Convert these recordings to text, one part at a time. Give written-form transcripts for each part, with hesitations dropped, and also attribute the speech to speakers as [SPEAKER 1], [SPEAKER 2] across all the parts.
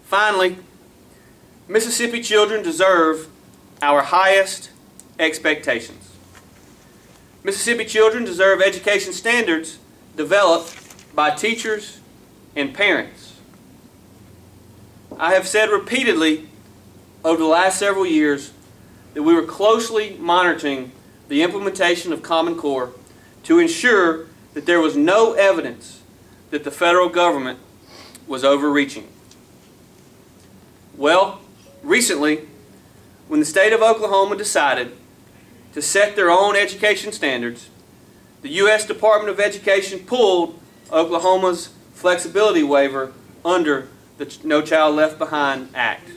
[SPEAKER 1] Finally, Mississippi children deserve our highest expectations. Mississippi children deserve education standards developed by teachers and parents. I have said repeatedly over the last several years that we were closely monitoring the implementation of Common Core to ensure that there was no evidence that the federal government was overreaching. Well, recently, when the state of Oklahoma decided to set their own education standards, the U.S. Department of Education pulled Oklahoma's flexibility waiver under the No Child Left Behind Act.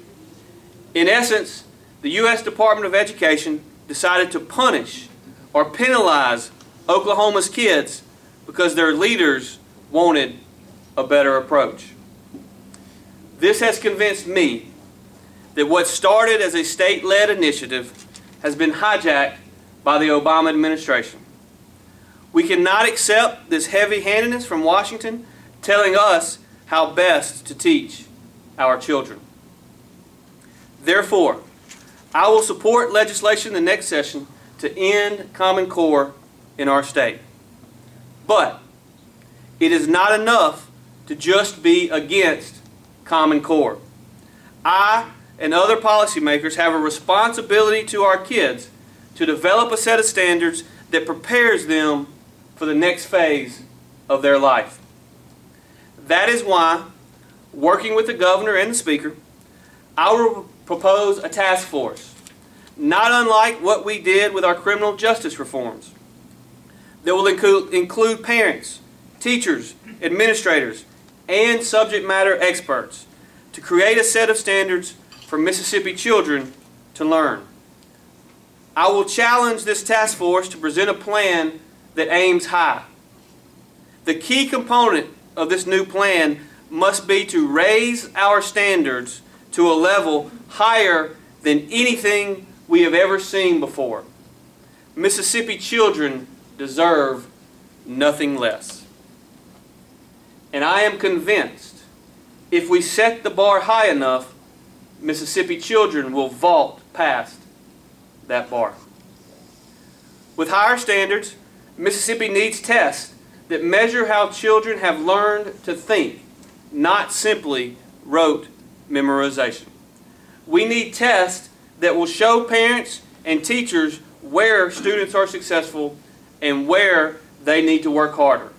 [SPEAKER 1] In essence, the U.S. Department of Education decided to punish or penalize Oklahoma's kids because their leaders wanted a better approach. This has convinced me that what started as a state-led initiative has been hijacked by the Obama administration. We cannot accept this heavy-handedness from Washington telling us how best to teach our children. Therefore, I will support legislation in the next session to end Common Core in our state. But it is not enough to just be against Common Core. I and other policymakers have a responsibility to our kids to develop a set of standards that prepares them for the next phase of their life. That is why, working with the governor and the speaker, I will propose a task force, not unlike what we did with our criminal justice reforms, that will include parents, teachers, administrators, and subject matter experts to create a set of standards for Mississippi children to learn. I will challenge this task force to present a plan that aims high. The key component of this new plan must be to raise our standards to a level higher than anything we have ever seen before. Mississippi children deserve nothing less. And I am convinced if we set the bar high enough, Mississippi children will vault past that bar. With higher standards, Mississippi needs tests that measure how children have learned to think, not simply rote memorization. We need tests that will show parents and teachers where students are successful and where they need to work harder.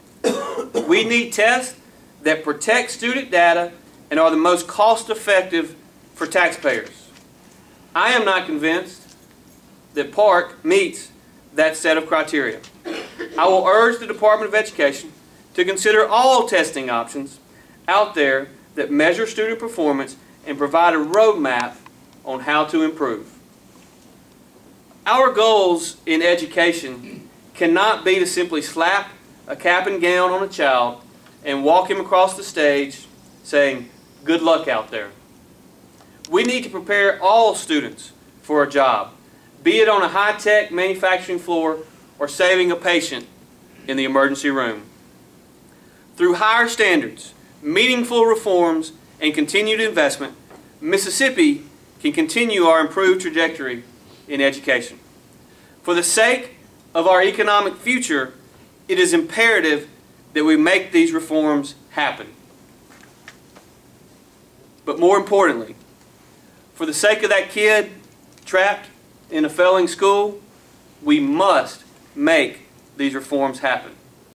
[SPEAKER 1] We need tests that protect student data and are the most cost-effective for taxpayers. I am not convinced that PARCC meets that set of criteria. I will urge the Department of Education to consider all testing options out there that measure student performance and provide a roadmap on how to improve. Our goals in education cannot be to simply slap a cap and gown on a child and walk him across the stage saying, "Good luck out there." We need to prepare all students for a job, be it on a high-tech manufacturing floor or saving a patient in the emergency room. Through higher standards, meaningful reforms, and continued investment, Mississippi can continue our improved trajectory in education. For the sake of our economic future, it is imperative that we make these reforms happen. But more importantly, for the sake of that kid trapped in a failing school, we must make these reforms happen.